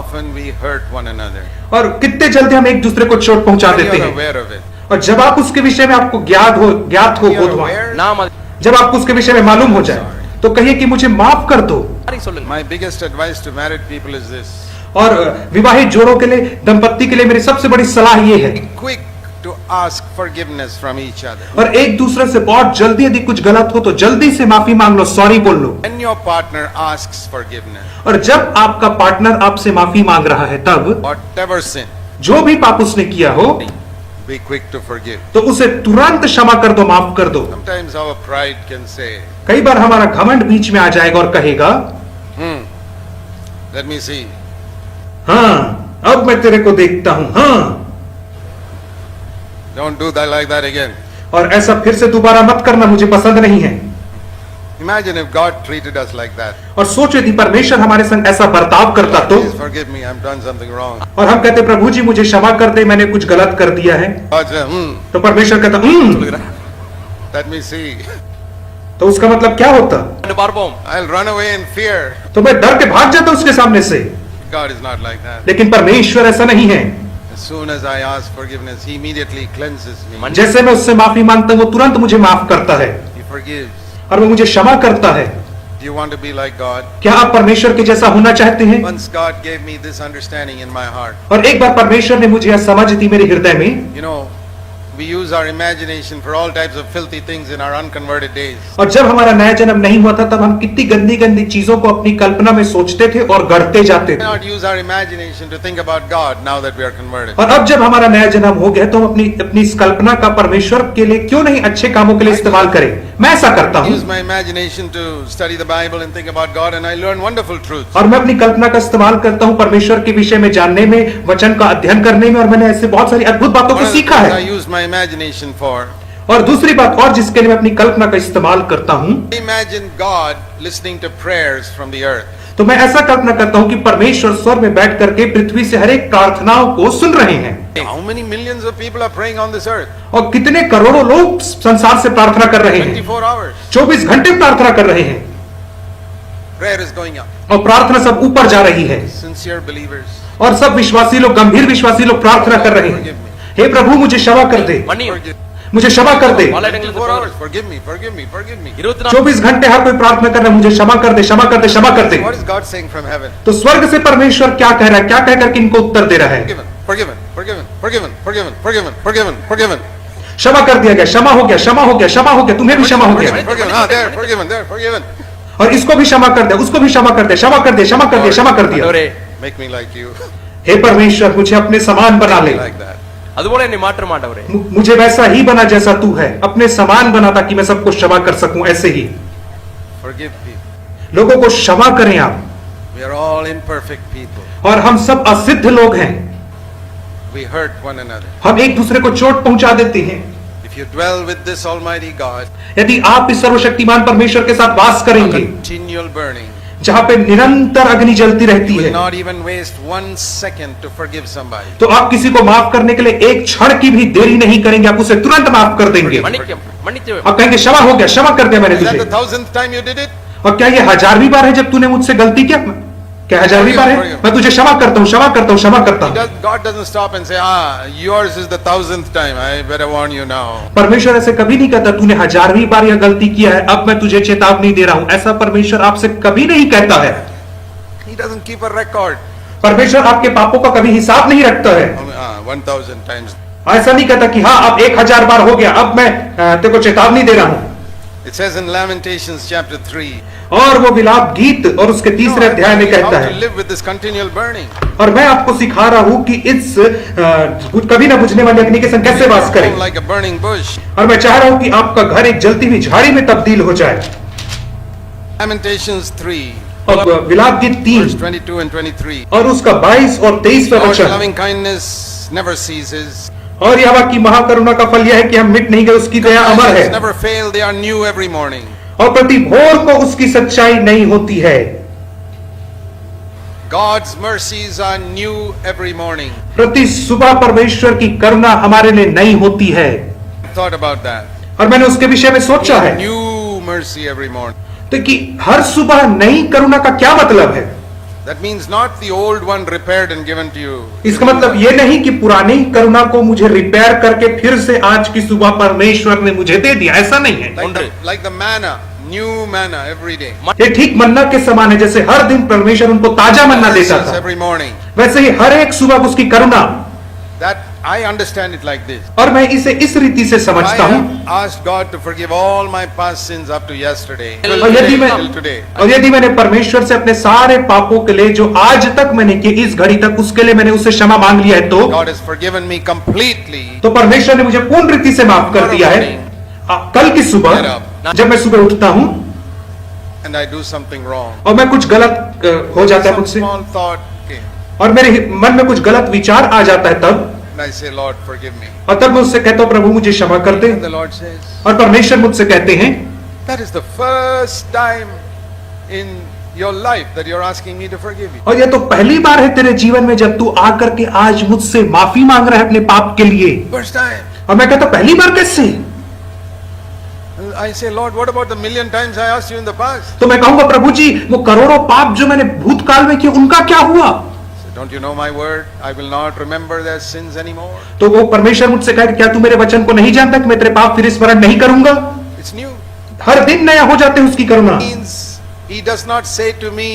often we hurt one another. और कितने जल्दी हम एक दूसरे को चोट पहुंचा When देते you're हैं। aware of it. और जब आप उसके विषय में आपको ज्ञात हो You're बोधवा, aware? जब आपको उसके विषय में मालूम हो जाए तो कहिए कि मुझे माफ कर दो। My biggest advice to married people is this. और विवाहित जोड़ों के लिए, दंपत्ति के लिए मेरी सबसे बड़ी सलाह ये है, Be quick to ask forgiveness from each other. और एक दूसरे से बहुत जल्दी यदि कुछ गलत हो तो जल्दी से माफी मांग लो, सॉरी बोल लो। When your partner asks forgiveness, और जब आपका पार्टनर आपसे माफी मांग रहा है तब whatever sin, जो भी पाप उसने किया हो be quick to forgive. तो उसे तुरंत क्षमा कर दो, माफ कर दो। Sometimes our pride can say, कई बार हमारा घमंड बीच में आ जाएगा और कहेगा, let me see. हाँ अब मैं तेरे को देखता हूं, हाँ। Don't do that like that again. और ऐसा फिर से दोबारा मत करना, मुझे पसंद नहीं है। Imagine if God treated us like that. और सोचो यदि परमेश्वर हमारे संग ऐसा बर्ताव करता तो, Please forgive me, I've done something wrong. और हम कहते प्रभु जी मुझे क्षमा कर दे, मैंने कुछ गलत कर दिया है, God said, तो परमेश्वर कहता let me see. तो उसका मतलब क्या होता? I'll run away in fear. तो मैं डर के भाग जाता उसके सामने से। God is not like that. लेकिन परमेश्वर ऐसा नहीं है। As soon as I ask forgiveness, He immediately cleanses me. जैसे मैं उससे माफी मांगता हूँ वो तुरंत मुझे माफ करता है He forgives. और वो मुझे क्षमा करता है। Do you want to be like God? क्या आप परमेश्वर के जैसा होना चाहते हैं? Once God gave me this understanding in my heart. और एक बार परमेश्वर ने मुझे यह समझ दी मेरे हृदय में। You know, we use our imagination for all types of filthy things in our unconverted days. और जब हमारा नया जन्म नहीं हुआ था तब हम कितनी गंदी गंदी चीजों को अपनी कल्पना में सोचते थे और गढ़ते जाते We थे। cannot use our imagination to think about God now that we are converted. और अब जब हमारा नया जन्म हो गया तो हम अपनी इस कल्पना का परमेश्वर के लिए क्यों नहीं अच्छे कामों के लिए इस्तेमाल करें। मैं ऐसा करता I हूँ use my imagination to study the Bible and think about God, and I learn wonderful truths. और मैं अपनी कल्पना का इस्तेमाल करता हूँ परमेश्वर के विषय में जानने में, वचन का अध्ययन करने में, और मैंने ऐसे बहुत सारी अद्भुत बातों One को of the सीखा things I है। use my imagination for. और दूसरी बात और जिसके लिए मैं अपनी कल्पना का इस्तेमाल करता हूँ, Imagine God listening to prayers from the earth. तो मैं ऐसा कल्पना करता हूँ कि परमेश्वर स्वर्ग में बैठ करके पृथ्वी से हर एक प्रार्थनाओं को सुन रहे हैं। How many millions of people are praying on this earth? और कितने करोड़ों लोग संसार से प्रार्थना कर रहे हैं, 24 hours. 24 घंटे प्रार्थना कर रहे हैं, Prayer is going up. और प्रार्थना सब ऊपर जा रही है, Sincere believers. और सब विश्वासी लोग, गंभीर विश्वासी लोग प्रार्थना कर रहे हैं, हे प्रभु मुझे क्षमा कर दे, Forgive. मुझे क्षमा कर दे। 24 hours. Forgive me. Forgive me. Forgive me. 24 घंटे हर कोई प्रार्थना कर रहा है, मुझे क्षमा कर दे, क्षमा कर दे, क्षमा कर दे। What is God saying from heaven? तो स्वर्ग से परमेश्वर क्या कह रहा है, क्या कह करके इनको उत्तर दे रहा है? Forgiven. Forgiven. Forgiven. Forgiven. Forgiven. Forgiven. Forgiven. क्षमा कर दिया गया, क्षमा हो गया, क्षमा हो गया, क्षमा हो गया, तुम्हें भी क्षमा हो गया। Forgiven. Ah, there. Forgiven. There. Forgiven. और इसको भी क्षमा कर दे, उसको भी क्षमा कर दे, क्षमा कर दे, क्षमा कर दे, क्षमा कर दिया। Make me like you. हे परमेश्वर मुझे अपने समान बना ले, Like that. അതുപോലെ എന്നെ മാറ്റം മാണ്ടവരെ मुझे वैसा ही बना जैसा तू है, अपने समान बना ताकि मैं सबको क्षमा कर सकूं। ऐसे ही Forgive people. लोगों को क्षमा करें आप। We are all imperfect people. और हम सब असिद्ध लोग हैं, We hurt one another. हम एक दूसरे को चोट पहुंचा देते हैं। If you dwell with this Almighty God, यदि आप इस सर्वशक्तिमान परमेश्वर के साथ वास करेंगे continual burning, जहां पे निरंतर अग्नि जलती रहती you will है, not even waste 1 second to forgive somebody. तो आप किसी को माफ करने के लिए एक क्षण की भी देरी नहीं करेंगे, आप उसे तुरंत माफ कर देंगे। मणिक्य आप कहेंगे क्षमा हो गया, क्षमा कर दिया मैंने Is that तुझे। the 1000th time you did it? और क्या ये 1000वीं बार है जब तूने मुझसे गलती किया? क्या 1000वीं बार है? मैं तुझे क्षमा करता हूँ, क्षमा करता हूँ, क्षमा करता हूँ। God doesn't stop and say, yours is the 1000th time. I better warn you now. परमेश्वर ऐसे कभी नहीं कहता तूने 1000वीं बार यह गलती किया है, अब मैं तुझे चेतावनी दे रहा हूं। ऐसा परमेश्वर आपसे कभी नहीं कहता है। He doesn't keep a record. परमेश्वर आपके पापों का कभी हिसाब नहीं रखता है। 1000 times. ऐसा नहीं कहता कि हाँ अब 1000 बार हो गया, अब मैं तेरे को चेतावनी दे रहा हूं। It says in Lamentations chapter 3. और वो विलाप गीत और उसके तीसरे अध्याय में कहता How to है, live with this continual burning. और मैं आपको सिखा रहा हूं कि इस कभी ना बुझने वाली अग्नि के संग कैसे वास करें। Home like a burning bush. और मैं चाह रहा हूं कि आपका घर एक जलती हुई झाड़ी में तब्दील हो जाए। Lamentations 3. और विलाप गीत Verse 3 22 and 23. और उसका 22 और 23वां God's वचन, loving kindness never ceases. और यहोवा की महाकरुणा का फल यह है कि हम मिट नहीं गए, उसकी दया अमर है, Compassions never fail. They are new every morning. और प्रति भोर को उसकी सच्चाई नहीं होती है। God's mercies are new every morning. प्रति सुबह परमेश्वर की करुणा हमारे लिए नई होती है। Thought about that. और मैंने उसके विषय में सोचा है New mercy every morning. तो कि हर सुबह नई करुणा का क्या मतलब है? That means not the old one repaired and given to you. इसका मतलब ये नहीं कि पुरानी करुणा को मुझे रिपेयर करके फिर से आज की सुबह परमेश्वर ने मुझे दे दिया, ऐसा नहीं है। Like the manna, new manna every day. ये ठीक मन्ना के समान है, जैसे हर दिन परमेश्वर उनको ताजा मन्ना देता था, Every morning. वैसे ही हर एक सुबह उसकी करुणा। That I understand it like this. और मैं इसे इस रीति से I समझता हूँ। have asked God to forgive all my past sins up to yesterday. और यदि मैंने परमेश्वर से अपने सारे पापों के लिए जो आज तक मैंने किए इस घड़ी तक, उसके लिए मैंने उससे क्षमा मांग लिया है, तो God has forgiven me completely. तो परमेश्वर ने मुझे पूर्ण रीति से माफ कर दिया है। कल की सुबह जब मैं सुबह उठता हूँ And I do something wrong. और मैं कुछ गलत हो जाता है Some मुझसे, small thought came. और मेरे मन में कुछ गलत विचार आ जाता है, तब And I say, Lord, forgive me. और तब मैं उससे कहता हूँ प्रभु मुझे क्षमा कर दे। And the Lord says, और परमेश्वर मुझसे कहते हैं that is the first time in your life that you're asking me to forgive you. और यह तो पहली बार है तेरे जीवन में जब तू आकर के आज मुझसे माफी मांग रहा है अपने पाप के लिए। First time. और मैं कहता पहली बार कैसे? And I say, Lord, what about the million times I asked you in the past? तो मैं कहूंगा प्रभु जी वो करोड़ों पाप जो मैंने भूतकाल में किए उनका क्या हुआ? So, don't you know my word? I will not remember their sins anymore. तो वो परमेश्वर मुझसे कहे क्या तू मेरे वचन को नहीं जानता कि मैं तेरे पाप फिर स्मरण नहीं करूंगा? It's new. हर दिन नया हो जाते हैं उसकी करुणा। Means he does not say to me,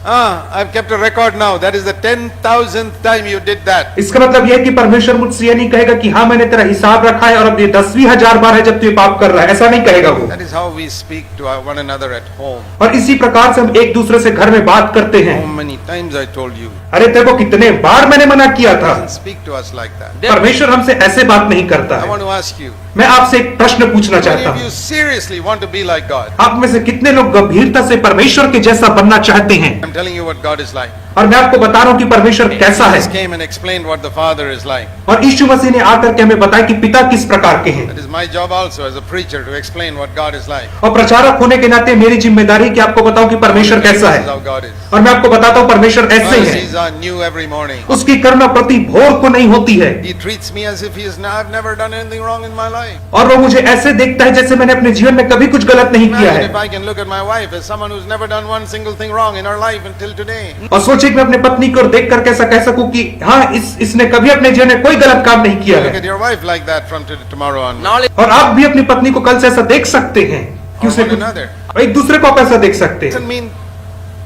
I've kept a record now. That is the 10,000th time you did that. इसका मतलब यह है कि परमेश्वर मुझसे यह नहीं कहेगा कि हाँ मैंने तेरा हिसाब रखा है और अब ये 10,000 बार है जब तू ये पाप कर रहा है, ऐसा नहीं कहेगा वो। That is how we speak to one another at home. और इसी प्रकार से हम एक दूसरे से घर में बात करते हैं। How many times I told you? अरे तेरे को कितने बार मैंने मना किया था। He doesn't speak to us like that. परमेश्वर हमसे ऐसे बात नहीं करता I है। want to ask you. मैं आपसे एक प्रश्न पूछना Many चाहता of you हूँ, seriously want to be like God. आप में से कितने लोग गंभीरता से परमेश्वर के जैसा बनना चाहते हैं? I'm telling you what God is like. और मैं आपको बता रहा हूँ कि परमेश्वर कैसा है। Jesus came and explained what the Father is like. और यीशु मसीह ने आकर के हमें बताया कि पिता किस प्रकार के हैं। That is my job also as a preacher to explain what God is like. और प्रचारक होने के नाते मेरी जिम्मेदारी कि आपको बताऊं कि परमेश्वर कैसा This is है। how God is. और मैं आपको बताता हूँ परमेश्वर ऐसे है। Mercies are new every morning. उसकी करुणा प्रति भोर को नहीं होती है। He treats me as if I've never done anything wrong in my life. और वो मुझे ऐसे देखता है जैसे मैंने अपने जीवन में कभी कुछ गलत नहीं किया Imagine if है। I can look at my wife as someone who's never done one single thing wrong in her life until today. और सोचिए कि मैं अपनी पत्नी को देख करके ऐसा कह सकूं कि हाँ इसने कभी अपने जीवन में कोई गलत काम नहीं किया Look है। at your wife like that from tomorrow on. Knowledge. और आप भी अपनी पत्नी को कल से ऐसा देख सकते हैं कि Or उसे one another. और एक दूसरे को आप ऐसा देख सकते Doesn't हैं। mean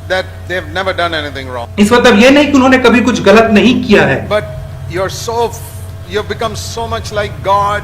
that they've never done anything wrong. इस मतलब ये नहीं कि उन्होंने कभी कुछ गलत नहीं किया है, But you've become so much like God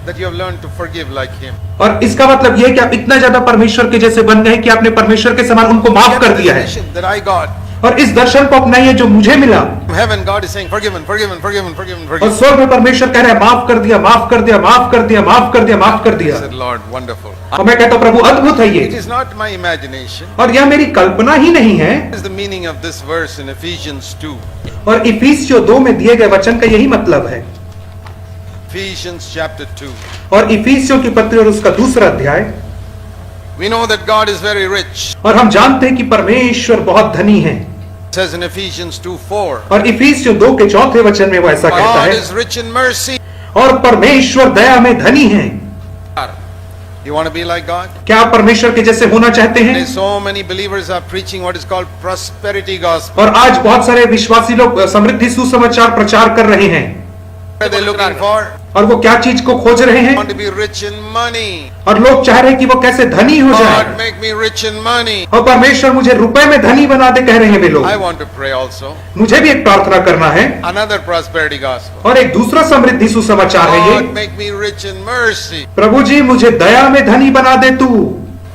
that you have learned to forgive like Him. और इसका मतलब ये है कि आप इतना ज्यादा परमेश्वर के जैसे बन गए कि आपने परमेश्वर के समान उनको माफ कर दिया है। Vision that I got. और इस दर्शन को अपनाइए जो मुझे मिला। From heaven, God is saying, forgiven, forgiven, forgiven, forgiven, और forgiven. स्वर्ग में परमेश्वर कह रहे हैं माफ कर दिया, माफ कर दिया, माफ कर दिया, माफ कर दिया, माफ कर I दिया। said, Lord, wonderful. और मैं कहता हूं प्रभु अद्भुत है It ये, is not my imagination. और यह मेरी कल्पना ही नहीं है। What is the meaning of this verse in Ephesians 2? और इफिसियों 2 में दिए गए वचन का यही मतलब है। Ephesians chapter 2. और इफिसियों की पत्री और उसका दूसरा अध्याय। We know that God is very rich. और हम जानते हैं कि परमेश्वर बहुत धनी है। It says in Ephesians 2:4. और इफिसियों 2 के 4 वचन में वो ऐसा कहता God है, is rich in mercy. और परमेश्वर दया में धनी है। You want to be like God? क्या आप परमेश्वर के जैसे होना चाहते हैं? Today so many believers are preaching what is called prosperity gospel. और आज बहुत सारे विश्वासी लोग समृद्धि सुसमाचार प्रचार कर रहे हैं। What are they looking for? और वो क्या चीज को खोज रहे हैं? Want to be rich in money. और लोग चाह रहे हैं कि वो कैसे धनी हो God, जाए। make me rich in money. और परमेश्वर मुझे रुपए में धनी बना दे कह रहे हैं वे लोग। I want to pray also. मुझे भी एक प्रार्थना करना है। Another prosperity gospel. और एक दूसरा समृद्धि सुसमाचार है ये, God, make me rich in mercy. प्रभु जी मुझे दया में धनी बना दे तू,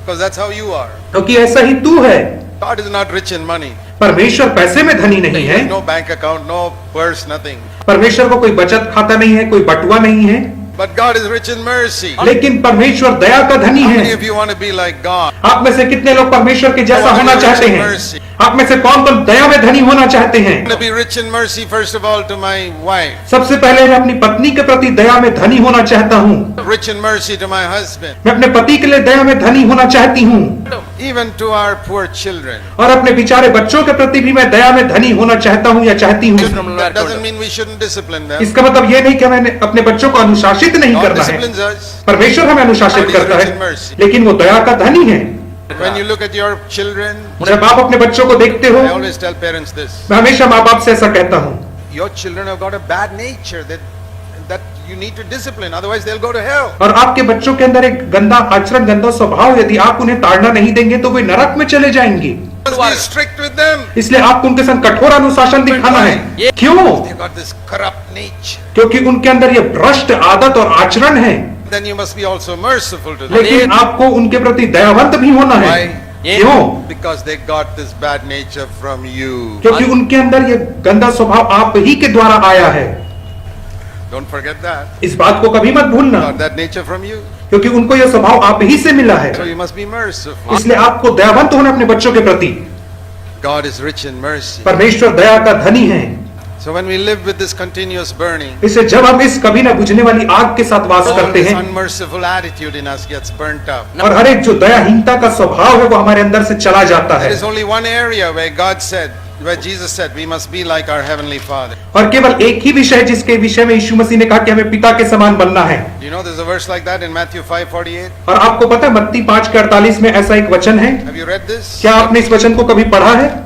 Because that's how you are. क्योंकि ऐसा ही तू है। God is not rich in money. परमेश्वर पैसे में धनी नहीं He है। has no bank account, no purse, nothing. परमेश्वर को कोई बचत खाता नहीं है, कोई बटुआ नहीं है, But God is rich in mercy. लेकिन परमेश्वर दया का धनी How है। many of you want to be like God? आप में से कितने लोग परमेश्वर के जैसा होना चाहते हैं? आप में से कौन कौन दया में धनी होना चाहते हैं? I want to be rich in mercy first of all to my wife. सबसे पहले मैं अपनी पत्नी के प्रति दया में धनी होना चाहता हूँ। Rich in mercy to my husband. मैं अपने पति के लिए दया में धनी होना चाहती हूँ। Even to our poor children. और अपने बेचारे बच्चों के प्रति भी मैं दया में धनी होना चाहता हूँ या चाहती हूँ। That doesn't mean we shouldn't discipline them. इसका मतलब ये नहीं कि हमें अपने बच्चों को अनुशासित नहीं God करना है। disciplines us. परमेश्वर हमें अनुशासित करता है, लेकिन वो दया का धनी है। When you look at your children, जब आप अपने बच्चों को देखते हो, I always tell parents this. मैं हमेशा माँ बाप से ऐसा कहता हूँ, Your children have got a bad nature that you need to discipline, otherwise they'll go to hell. और आपके बच्चों के अंदर एक गंदा आचरण, गंदा स्वभाव, यदि आप उन्हें ताड़ना नहीं देंगे तो वे नरक में चले जाएंगे। You must be strict with them. इसलिए आपको उनके संग कठोर अनुशासन दिखाना है। क्यों? They've got this corrupt nature. क्योंकि उनके अंदर ये भ्रष्ट आदत और आचरण है। Then you must be also merciful to them. लेकिन आपको उनके प्रति दयावंत भी होना है। Why? क्यों? Because they got this bad nature from you. क्योंकि उनके अंदर ये गंदा स्वभाव आप ही के द्वारा आया है। Don't forget that. इस बात को कभी मत भूलना, Got that nature from you. क्योंकि उनको यह स्वभाव आप ही से मिला है। So you must be merciful. इसलिए आपको दयावंत होना अपने बच्चों के प्रति। God is rich in mercy. परमेश्वर दया का धनी है। So when we live with this continuous burning, इससे जब हम इस कभी न बुझने वाली आग के साथ वास all करते this हैं unmerciful attitude in us gets burnt up. और हर एक जो दयाहीनता का स्वभाव है वो हमारे अंदर से चला जाता है। There is only one area where God said, where Jesus said, we must be like our heavenly Father. और केवल एक ही विषय जिसके विषय में यीशु मसीह ने कहा कि हमें पिता के समान बनना है। You know there's a verse like that in Matthew 5:48. और आपको पता है मत्ती 5:48 में ऐसा एक वचन है। Have you read this? क्या आपने इस वचन को कभी पढ़ा है?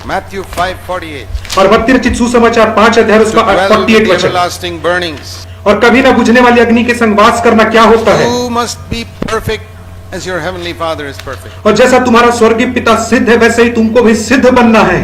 Matthew 5:48. और मत्ती रचित सुसमाचार 5 अध्याय To उसका dwell with 48 the वचन। everlasting burnings. और कभी न बुझने वाली अग्नि के संग वास करना क्या होता है? You must be perfect as your heavenly Father is perfect. और जैसा तुम्हारा स्वर्गीय पिता सिद्ध है वैसे ही तुमको भी सिद्ध बनना है।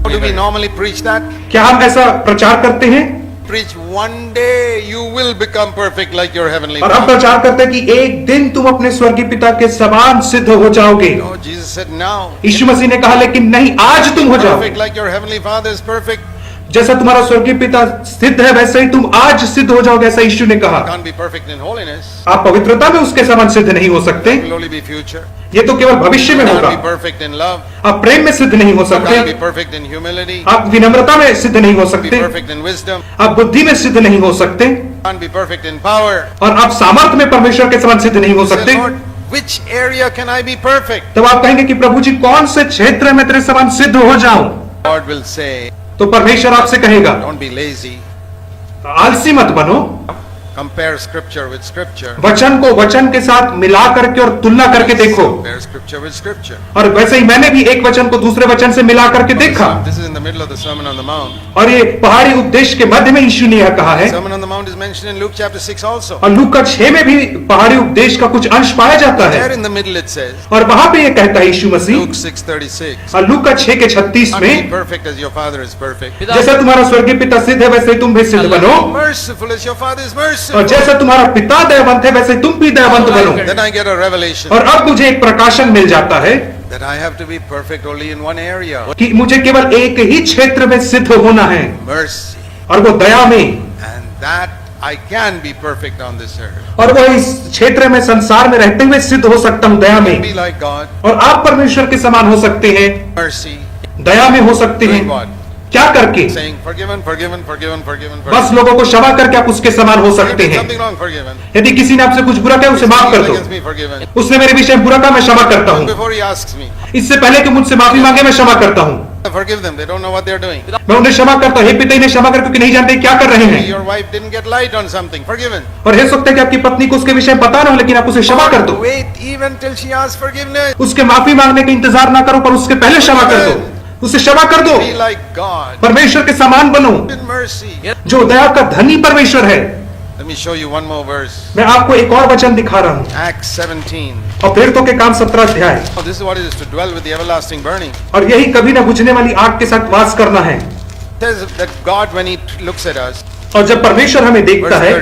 How do we normally preach that? क्या हम ऐसा प्रचार करते हैं? Preach one day you will become perfect like your heavenly और हम Father. प्रचार करते हैं कि एक दिन तुम अपने स्वर्गीय पिता के समान सिद्ध हो जाओगे। No, Jesus said now. यीशु मसीह ने कहा लेकिन नहीं, आज तुम हो जाओ। Perfect like your heavenly Father is perfect. जैसा तुम्हारा स्वर्गीय पिता सिद्ध है वैसे ही तुम आज सिद्ध हो जाओगे, ऐसा यीशु ने कहा। Can't be perfect in holiness. आप पवित्रता में उसके समान सिद्ध नहीं हो सकते, It will only be future. ये तो केवल भविष्य में Can't होगा। be perfect in love. आप प्रेम में सिद्ध नहीं हो सकते, Can't be perfect in humility. आप विनम्रता में सिद्ध नहीं हो Can't be सकते, perfect in wisdom. आप बुद्धि में सिद्ध नहीं हो सकते, Can't be perfect in power. और आप सामर्थ्य में परमेश्वर के समान सिद्ध नहीं हो Say, सकते। Lord, which area can I be perfect? तब आप कहेंगे कि प्रभु जी कौन से क्षेत्र में तेरे समान सिद्ध हो जाऊं? Lord will say, तो परमेश्वर आपसे कहेगा don't be lazy. आलसी मत बनो, Compare scripture with scripture. वचन को वचन के साथ मिला करके और तुलना करके देखो। Compare scripture with scripture. और वैसे ही मैंने भी एक वचन को दूसरे वचन से मिला करके देखा, This is in the middle of the Sermon on the Mount. और ये पहाड़ी उपदेश के मध्य में यीशु ने यह कहा है। Sermon on the Mount is mentioned in Luke chapter 6 also. और लूका 6 में भी पहाड़ी उपदेश का कुछ अंश पाया जाता है, There in the middle it says, और वहां पे ये कहता है यीशु मसीह, Luke 6:36. और लूका 6 के 36 Be में, perfect as your Father is perfect. जैसा तुम्हारा स्वर्गीय पिता सिद्ध है वैसे ही तुम भी सिद्ध बनो, Merciful as your Father is और merciful. जैसा तुम्हारा पिता दयावंत है वैसे तुम भी दयावंत बनो। Then I get a revelation और अब मुझे एक प्रकाशन मिल जाता है that I have to be perfect only in one area. कि मुझे केवल एक ही क्षेत्र में सिद्ध होना है, Mercy. और वो दया में, And that I can be perfect on this earth. और वो इस क्षेत्र में संसार में रहते हुए सिद्ध हो सकता हूँ दया में। Be like God. और आप परमेश्वर के समान हो सकते हैं, Mercy. दया में हो सकते हैं। Doing what? क्या करके? Saying forgiven, forgiven, forgiven, forgiven, बस forgiven. लोगों को क्षमा करके आप उसके समान हो सकते हैं। Something wrong, forgiven. यदि किसी ने आपसे कुछ बुरा किया उसे माफ कर दो। Against me, forgiven. उसने मेरे विषय में बुरा कहा, मैं क्षमा करता हूँ। Before he asks me, इससे पहले कि मुझसे माफी मांगे मैं क्षमा करता हूँ। I forgive them. They don't know what they're doing. मैं उन्हें क्षमा करता हूँ। हे पिता, इन्हें क्षमा कर क्योंकि नहीं जानते क्या कर रहे हैं। Your wife didn't get light on something. Forgiven. और हो सकता है कि आपकी पत्नी को उसके विषय में पता ना हो, लेकिन आप उसे क्षमा कर दो। Wait even till she asks forgiveness. उसके माफी मांगने का इंतजार ना करो, पर उसके पहले क्षमा कर दो। उसे क्षमा कर दो। Be like God. परमेश्वर के समान बनो, In mercy. जो दया का धनी परमेश्वर है। Let me show you one more verse. मैं आपको एक और वचन दिखा रहा हूँ, Acts 17. और प्रेरितों के काम 17 अध्याय। Oh, this is what it is to dwell with the everlasting burning. और यही कभी ना बुझने वाली आग के साथ वास करना है। It says that God, when He looks at us, और जब परमेश्वर हमें देखता है,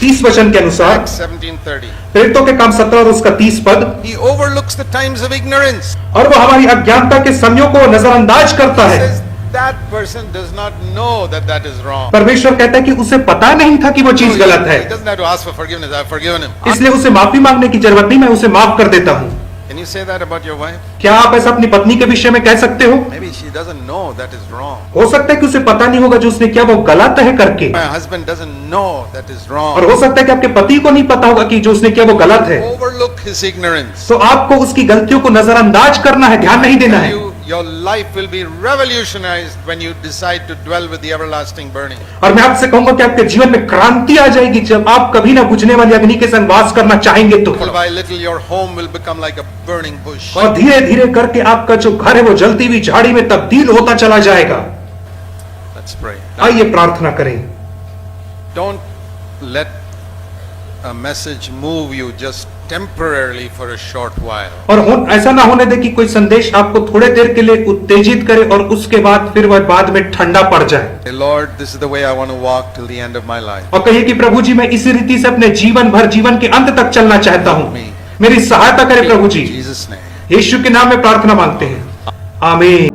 30 वचन के अनुसार, Acts 17:30, प्रेरितों के काम 17 और उसका 30 पद, He overlooks the times of ignorance. और वो हमारी अज्ञानता के समयों को नजरअंदाज करता He है। says that person does not know that that is wrong. परमेश्वर कहता है कि उसे पता नहीं था कि वो चीज गलत है, He doesn't have to ask for forgiveness. I've forgiven him. इसलिए उसे माफी मांगने की जरूरत नहीं, मैं उसे माफ कर देता हूँ। Can you say that about your wife? क्या आप ऐसा अपनी पत्नी के विषय में कह सकते हो? Maybe she doesn't know that is wrong. हो सकता है कि उसे पता नहीं होगा जो उसने किया वो गलत है करके, My husband doesn't know that is wrong. और हो सकता है कि आपके पति को नहीं पता होगा कि जो उसने किया वो गलत है। Overlook his ignorance. तो आपको उसकी गलतियों को नजरअंदाज करना है, ध्यान नहीं देना है। Your life will be revolutionized when you decide to dwell with the everlasting burning. और मैं आपसे कहूंगा कि आपके जीवन में क्रांति आ जाएगी जब आप कभी ना बुझने वाली अग्नि के संग वास करना चाहेंगे तो। Little by little your home will become like a burning bush. और धीरे धीरे करके आपका जो घर है वो जलती हुई झाड़ी में तब्दील होता चला जाएगा। Let's pray. आइए प्रार्थना करें। Don't let a message move you just temporarily for a short while. और ऐसा ना होने दे कि कोई संदेश आपको थोड़े देर के लिए उत्तेजित करे और उसके बाद फिर वह बाद में ठंडा पड़ जाए। Say, Lord, this is the way I want to walk till the end of my life. और कहिए कि प्रभु जी मैं इसी रीति से अपने जीवन भर जीवन के अंत तक चलना चाहता हूँ, मेरी सहायता करें प्रभु जी। In Jesus' name. यीशु के नाम में प्रार्थना मांगते हैं, आमीन।